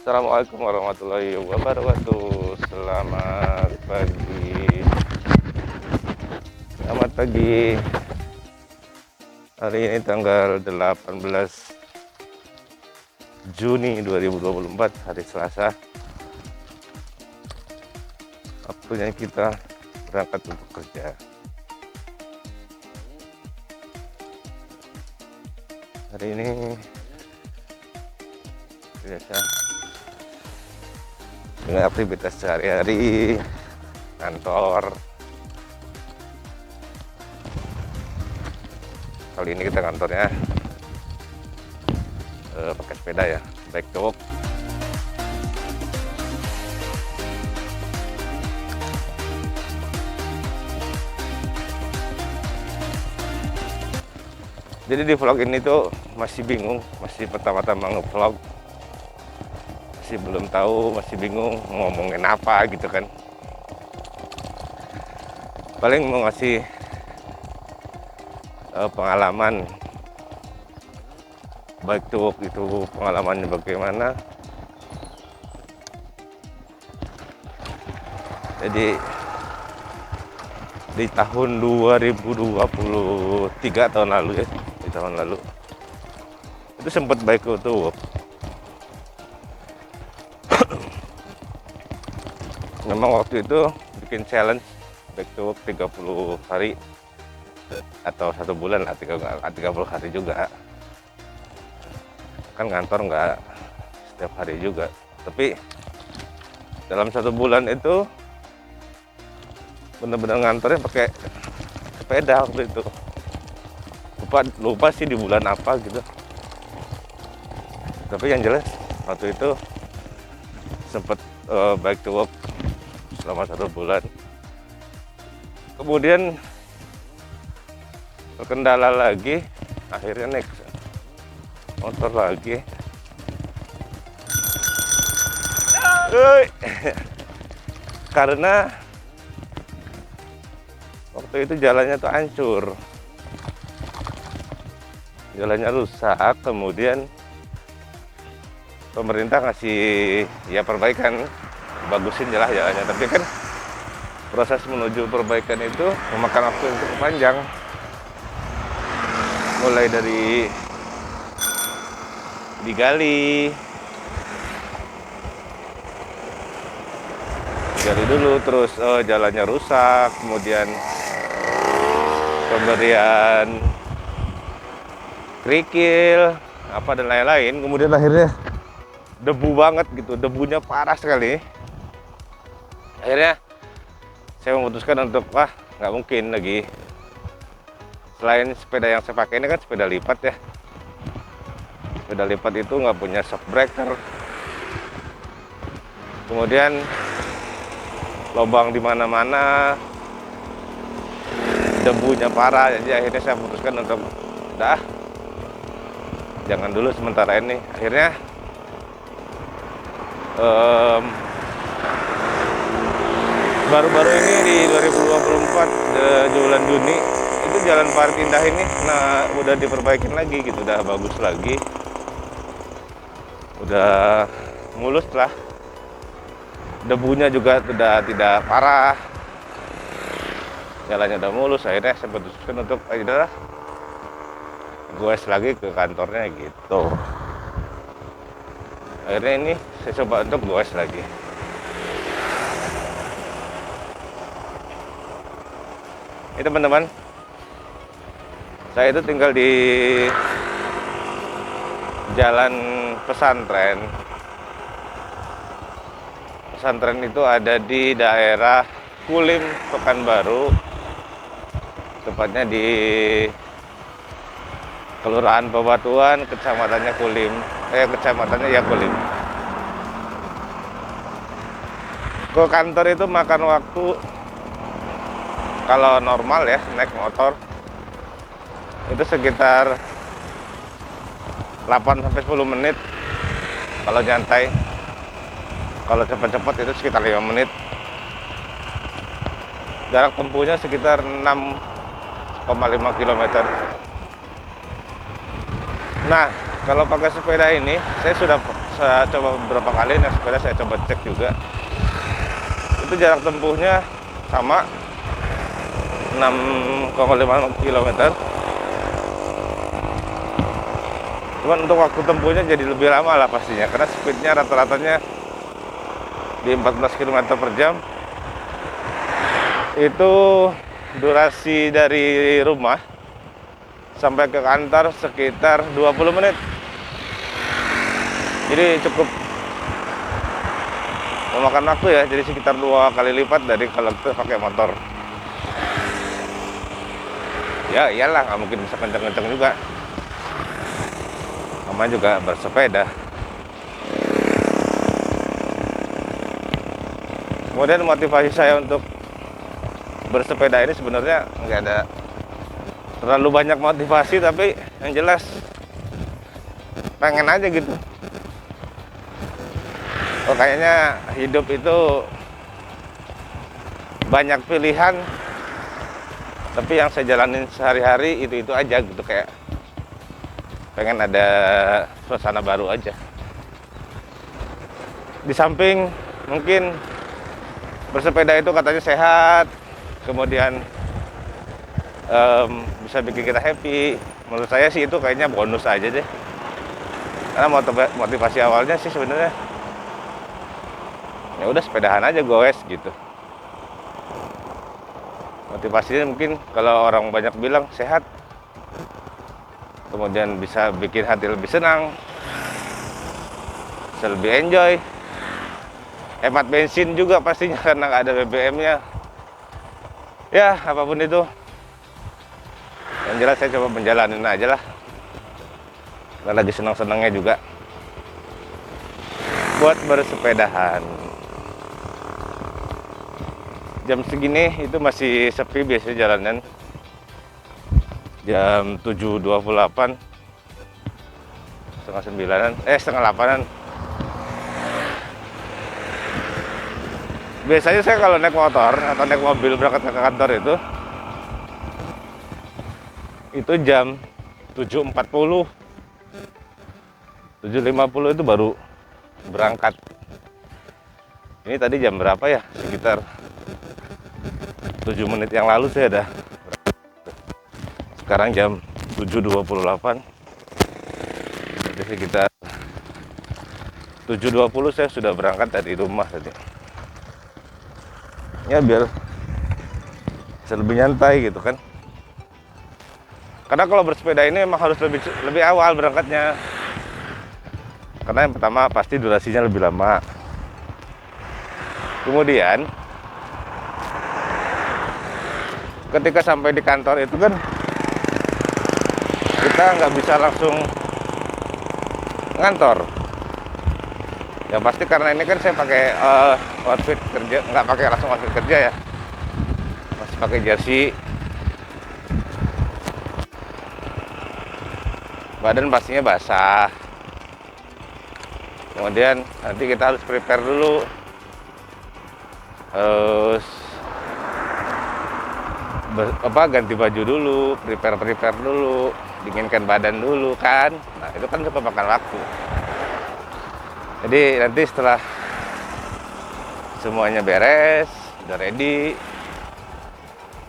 Assalamualaikum warahmatullahi wabarakatuh. Selamat pagi. Selamat pagi. Hari ini tanggal 18 Juni 2024, hari Selasa. Waktunya kita berangkat untuk kerja. Hari ini biasa dengan aktivitas sehari-hari kantor. Kali ini kita kantornya pakai sepeda ya, bike to work. Jadi di vlog ini tuh masih bingung, masih pertama-tama nge-vlog, masih belum tahu, masih bingung ngomongin apa gitu kan. Paling mau ngasih pengalaman bike to work itu, pengalamannya bagaimana. Jadi di tahun 2023 tahun lalu ya, di tahun lalu itu sempat bike to work. Memang waktu itu bikin challenge bike to work 30 hari atau 1 bulan lah, 30 hari juga kan, kantor nggak setiap hari juga, tapi dalam 1 bulan itu bener-bener ngantornya pakai sepeda waktu itu. Lupa sih di bulan apa gitu, tapi yang jelas waktu itu sempet bike to work selama 1 bulan. Kemudian terkendala lagi, akhirnya naik motor lagi. Karena waktu itu jalannya tuh hancur, jalannya rusak. Kemudian pemerintah ngasih ya perbaikan, bagusin jalannya, tapi kan proses menuju perbaikan itu memakan waktu yang cukup panjang, mulai dari digali dulu, terus jalannya rusak, kemudian pemberian kerikil apa dan lain-lain. Kemudian akhirnya debu banget gitu, debunya parah sekali. Akhirnya saya memutuskan untuk nggak mungkin lagi. Selain sepeda yang saya pakai ini kan sepeda lipat ya, sepeda lipat itu nggak punya shock breaker, kemudian lubang di mana-mana, debunya parah. Jadi akhirnya saya putuskan untuk jangan dulu sementara ini. Akhirnya baru-baru ini di 2024 bulan Juni itu jalan Parit Indah ini udah diperbaikin lagi gitu, udah bagus lagi, udah mulus lah, debunya juga sudah tidak parah, jalannya udah mulus. Akhirnya saya putuskan untuk goes lagi ke kantornya gitu. Akhirnya ini saya coba untuk goes lagi. Ini teman-teman, saya itu tinggal di jalan pesantren. Pesantren itu ada di daerah Kulim, Pekanbaru, tepatnya di Kelurahan Pebatuan, kecamatannya Kulim, kecamatannya ya Kulim. Ke kantor itu makan waktu, kalau normal ya naik motor itu sekitar 8-10 menit kalau nyantai. Kalau cepat-cepat itu sekitar 5 menit. Jarak tempuhnya sekitar 6,5 km. Nah, kalau pakai sepeda ini, saya saya coba beberapa kali naik sepeda, saya coba cek juga. Itu jarak tempuhnya sama 6,5 km. Cuman untuk waktu tempuhnya jadi lebih lama lah pastinya, karena speednya rata-ratanya di 14 km per jam. Itu durasi dari rumah sampai ke kantor sekitar 20 menit. Jadi cukup memakan waktu ya, jadi sekitar 2 kali lipat dari kalau kita pakai motor. Ya iyalah, nggak mungkin bisa kenceng-kenceng juga, namanya juga bersepeda. Kemudian motivasi saya untuk bersepeda ini sebenarnya nggak ada terlalu banyak motivasi, tapi yang jelas pengen aja gitu. Oh, kayaknya hidup itu banyak pilihan, tapi yang saya jalanin sehari-hari itu aja gitu. Kayak pengen ada suasana baru aja. Di samping mungkin bersepeda itu katanya sehat, kemudian bisa bikin kita happy. Menurut saya sih itu kayaknya bonus aja deh, karena motivasi awalnya sih sebenarnya ya udah sepedahan aja goes gitu. Motivasinya mungkin kalau orang banyak bilang sehat, kemudian bisa bikin hati lebih senang, bisa lebih enjoy, hemat bensin juga pastinya karena nggak ada BBM-nya. Ya apapun itu, yang jelas saya coba menjalanin aja lah, karena lagi senang-senangnya juga buat bersepedahan. Jam segini itu masih sepi biasanya jalanan. Jam 7.28, setengah 9-an, setengah 8-an. Biasanya saya kalau naik motor atau naik mobil berangkat ke kantor itu jam 7.40, 7.50 itu baru berangkat. Ini tadi jam berapa ya? Sekitar 7 menit yang lalu saya ada. Sekarang jam 7.28. Jadi sekitar 7.20 saya sudah berangkat dari rumah tadi. Ya biar bisa lebih nyantai gitu kan. Karena kalau bersepeda ini memang harus lebih awal berangkatnya. Karena yang pertama pasti durasinya lebih lama. Kemudian ketika sampai di kantor itu kan kita nggak bisa langsung ngantor. Ya pasti karena ini kan saya pakai outfit kerja, nggak pakai langsung outfit kerja ya, masih pakai jersey. Badan pastinya basah. Kemudian nanti kita harus prepare dulu, harus ganti baju dulu, prepare dulu, dinginkan badan dulu kan. Nah itu kan cukup makan waktu. Jadi nanti setelah semuanya beres, udah ready,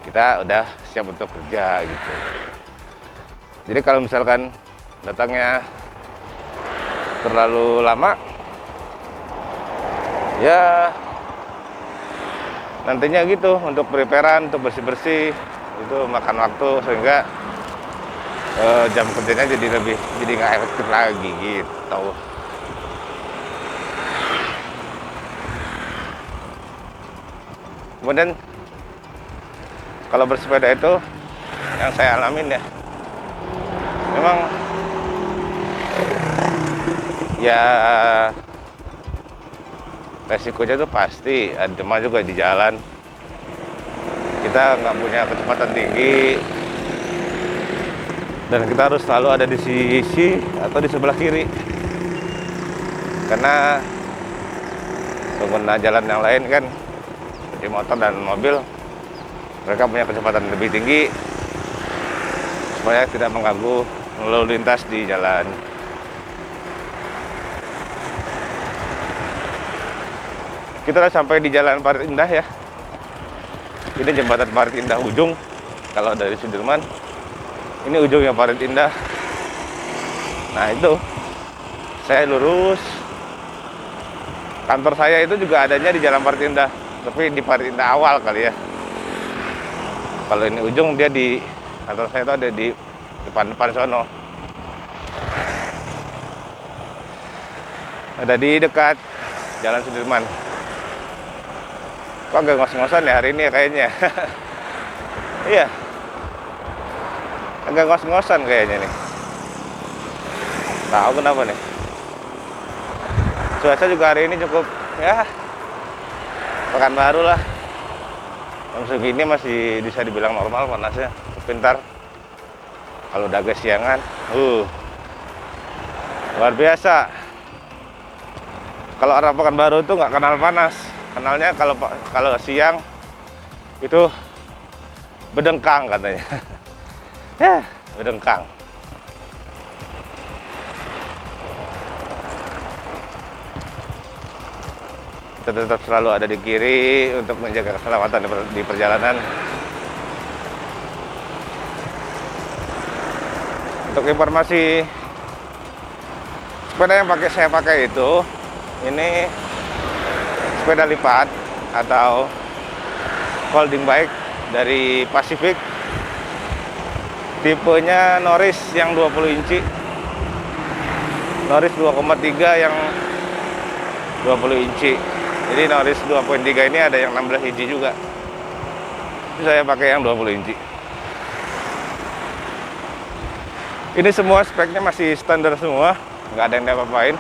kita udah siap untuk kerja gitu. Jadi kalau misalkan datangnya terlalu lama, ya nantinya gitu untuk preparean, untuk bersih-bersih itu makan waktu, sehingga jam kerjanya jadi nggak efektif lagi gitu. Kemudian kalau bersepeda itu yang saya alamin ya, memang ya resikonya tuh pasti ada juga di jalan. Kita nggak punya kecepatan tinggi dan kita harus selalu ada di sisi atau di sebelah kiri, karena pengguna jalan yang lain kan di motor dan mobil, mereka punya kecepatan lebih tinggi supaya tidak mengganggu lalu lintas di jalan. Kita udah sampai di Jalan Parit Indah ya. Ini jembatan Parit Indah ujung. Kalau dari Sudirman, ini ujungnya Parit Indah. Nah itu, saya lurus. Kantor saya itu juga adanya di Jalan Parit Indah, tapi di Parit Indah awal kali ya. Kalau ini ujung, dia di kantor saya itu ada di depan sono. Ada di dekat Jalan Sudirman. Kok agak ngos-ngosan ya hari ini ya kayaknya. Iya, agak ngos-ngosan kayaknya nih. Tahu kenapa nih. Cuaca juga hari ini cukup ya pekan baru lah. Jam segini masih bisa dibilang normal panasnya. Pintar kalau udah agak siangan, luar biasa. Kalau arah Pekanbaru itu nggak kenal panas, kenalnya kalau siang itu bedengkang katanya. Ya, bedengkang. Kita tetap selalu ada di kiri untuk menjaga keselamatan di perjalanan. Untuk informasi, sepeda yang saya pakai itu, ini sepeda lipat atau folding bike dari Pacific, tipenya Norris yang 20 inci, Norris 2,3 yang 20 inci. Jadi Norris 2.3 ini ada yang 16 inci juga. Saya pakai yang 20 inci. Ini semua speknya masih standar semua, nggak ada yang diapa-apain.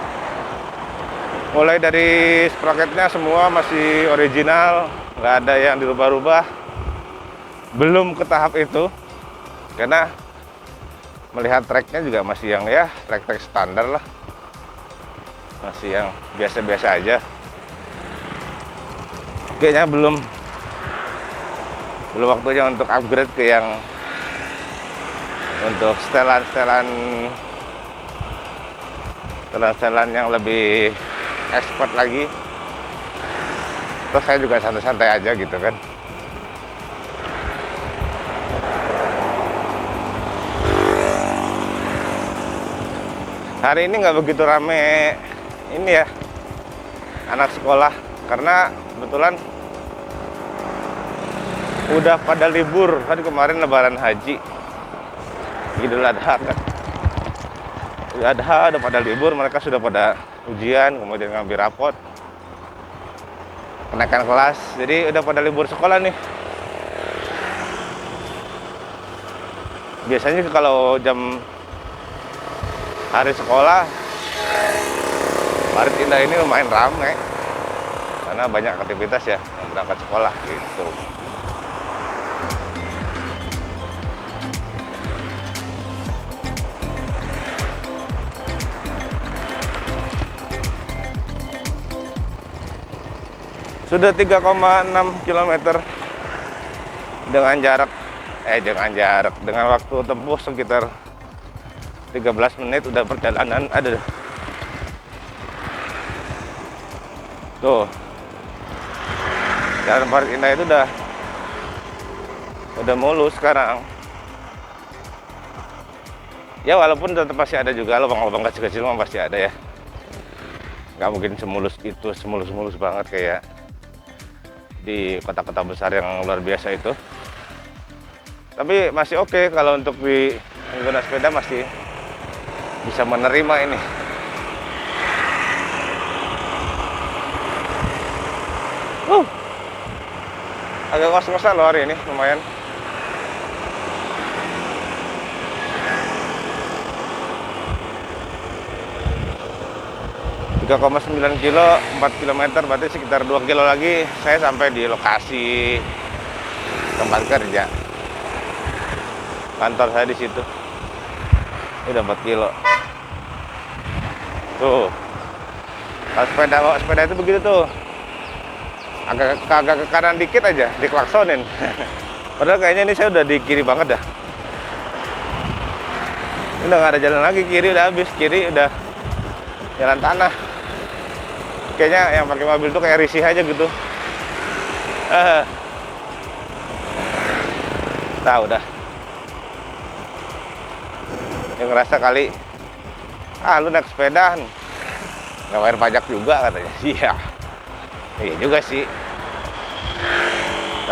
Mulai dari sprocketnya semua masih original, nggak ada yang dirubah-rubah. Belum ke tahap itu, karena melihat treknya juga masih yang ya trek-trek standar lah, masih yang biasa-biasa aja. Kayaknya belum waktunya untuk upgrade ke yang untuk setelan yang lebih expert lagi. Terus saya juga santai-santai aja gitu kan. Hari ini nggak begitu rame ini ya anak sekolah, karena kebetulan udah pada libur kan, kemarin lebaran haji, Idul Adha kan. Idul Adha udah pada libur, mereka sudah pada ujian, kemudian ngambil rapot, kenaikan kelas, jadi udah pada libur sekolah nih. Biasanya kalau jam hari sekolah, Parit Indah ini lumayan ramai karena banyak aktivitas ya yang berangkat sekolah gitu. Sudah 3,6 km dengan waktu tempuh sekitar 13 menit udah perjalanan ada. Tuh. Jalan Parit Indah itu udah mulus sekarang. Ya walaupun tetap masih ada juga lubang-lubang kecil-kecil, mah pasti ada ya. Nggak mungkin semulus itu, semulus banget kayak di kota-kota besar yang luar biasa itu. Tapi masih oke kalau untuk di pengguna sepeda masih bisa menerima ini. Agak ngos-ngosan loh hari ini, lumayan. ,9 kilo, 4 km, berarti sekitar 2 kilo lagi saya sampai di lokasi tempat kerja. Kantor saya di situ. Ini udah 4 kilo. Tuh. Kalau sepeda itu begitu tuh. Agak ke kanan dikit aja diklaksonin. Padahal kayaknya ini saya udah di kiri banget dah. Ini udah nggak ada jalan lagi, kiri udah habis, kiri udah jalan tanah. kayaknya yang pakai mobil tuh kayak risih aja gitu. Tahu dah. Yang ngerasa kali, lu naik sepeda nggak bayar pajak juga katanya. Iya, iya juga sih.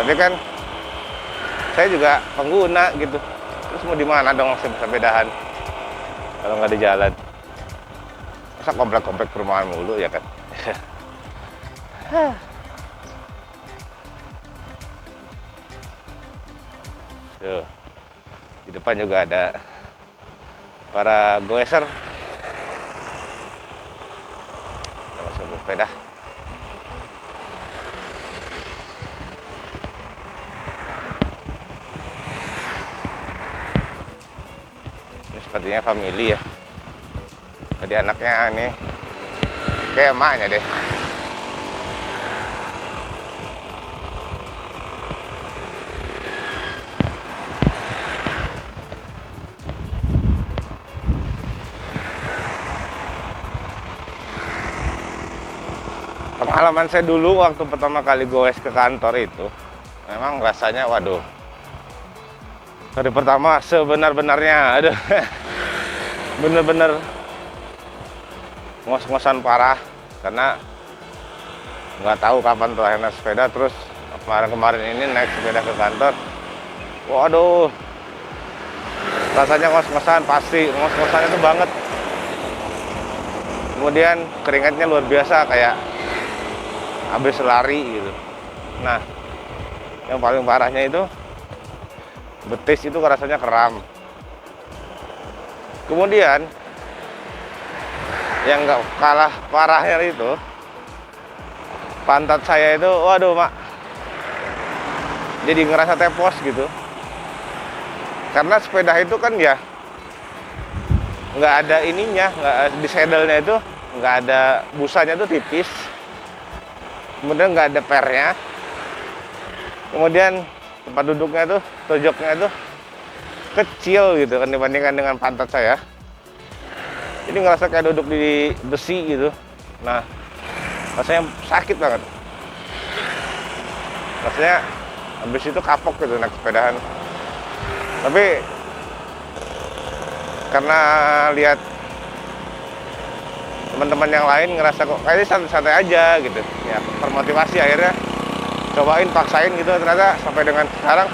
Tapi kan saya juga pengguna gitu. Terus mau di mana dong sepedahan kalau nggak di jalan? Masa komplek-komplek perumahan mulu ya kan? Tuh, di depan juga ada para goeser. Masuk bersepeda. Ini sepertinya family ya. Tadi anaknya nih kayak emaknya deh. Pengalaman saya dulu waktu pertama kali goes ke kantor itu, memang rasanya waduh. Hari pertama sebenar-benarnya, aduh, bener-bener ngos-ngosan parah karena nggak tahu kapan terakhir naik sepeda. Terus kemarin ini naik sepeda ke kantor, waduh, rasanya ngos-ngosan, pasti ngos-ngosan itu banget. Kemudian keringatnya luar biasa kayak habis lari gitu. Nah, yang paling parahnya itu betis itu rasanya kram. Kemudian yang nggak kalah parahnya itu pantat saya itu, waduh mak, jadi ngerasa tepos gitu. Karena sepeda itu kan ya nggak ada ininya, nggak di saddle-nya itu nggak ada busanya, tuh tipis. Kemudian nggak ada pernya. Kemudian tempat duduknya tuh, tojoknya tuh kecil gitu kan dibandingkan dengan pantat saya. Jadi ngerasa kayak duduk di besi gitu. Nah, rasanya sakit banget. Rasanya habis itu kapok gitu naik sepedahan. Tapi karena lihat teman-teman yang lain ngerasa kok kayaknya santai-santai aja gitu ya, termotivasi akhirnya cobain, paksain gitu. Ternyata sampai dengan sekarang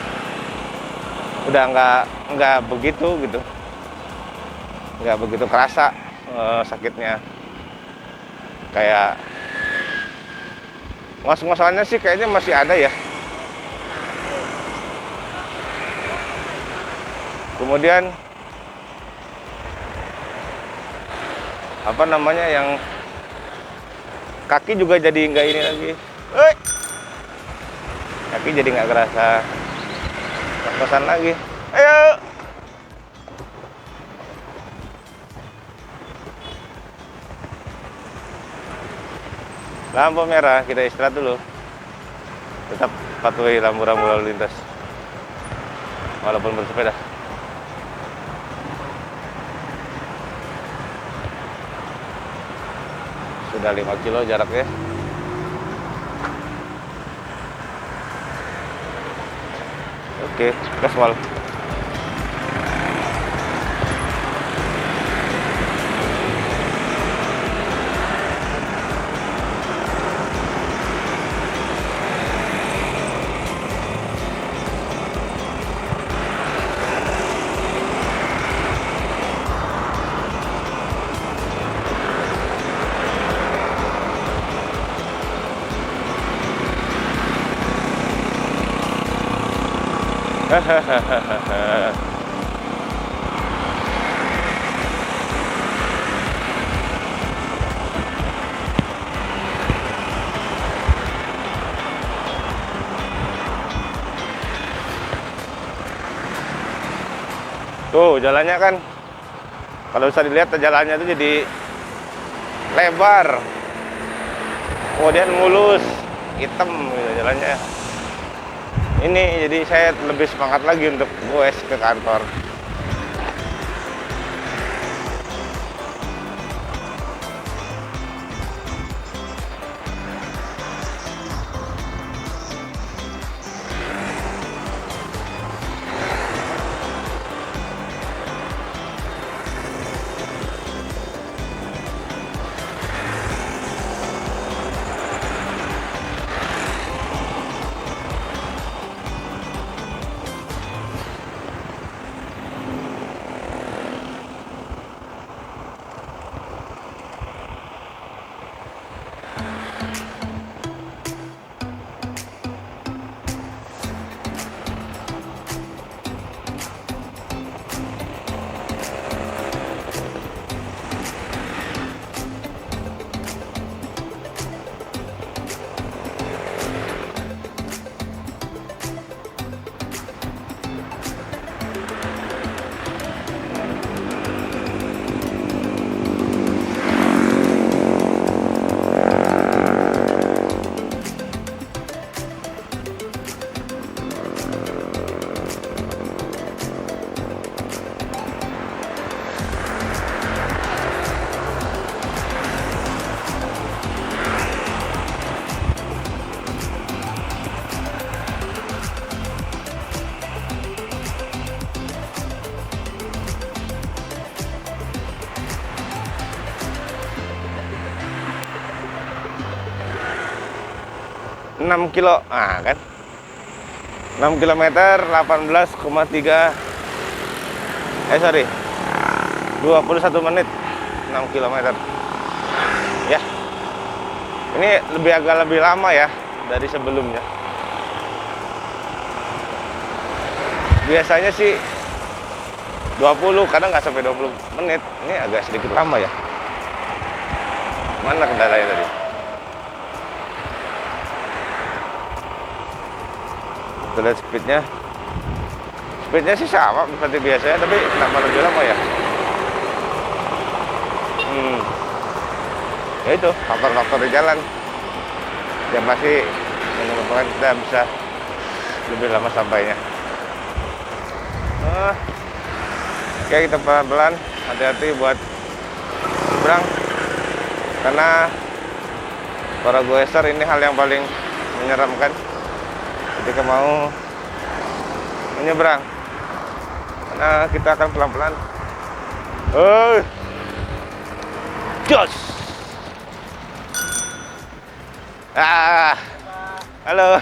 udah nggak begitu gitu, nggak begitu kerasa sakitnya. Kayak ngos-ngosannya sih kayaknya masih ada ya. Kemudian apa namanya, yang kaki juga jadi nggak ini lagi. Kaki jadi nggak kerasa ngos-ngosan lagi. Ayo. Lampu merah, kita istirahat dulu. Tetap patuhi rambu-rambu lalu lintas walaupun bersepeda. Sudah 5 kilo jaraknya. Oke, gaspol. Tuh jalannya kan, kalau bisa dilihat jalannya itu jadi lebar, kemudian mulus, hitam gitu jalannya. Ini jadi saya lebih semangat lagi untuk goes ke kantor. 6 kilo. Nah, kan? 6 kilometer 18,3 sorry 21 menit 6 kilometer ya. Ini agak lebih lama ya dari sebelumnya. Biasanya sih 20, kadang nggak sampai 20 menit. Ini agak sedikit lama ya. Mana kendalanya tadi? Kita lihat speednya. Speednya sih sama seperti biasanya, tapi kenapa lebih lama ya? Ya itu, faktor-faktor di jalan yang masih menyebabkan kita bisa lebih lama sampainya. Oke, kita pelan-pelan, hati-hati buat nyebrang, karena para goeser ini hal yang paling menyeramkan ketika mau menyeberang, karena kita akan pelan-pelan. Jos. Halo.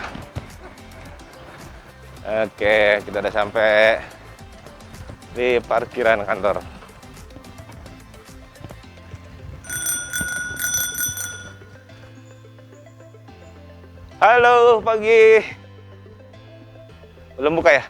Oke, kita udah sampai di parkiran kantor. Halo, pagi. Belum buka ya?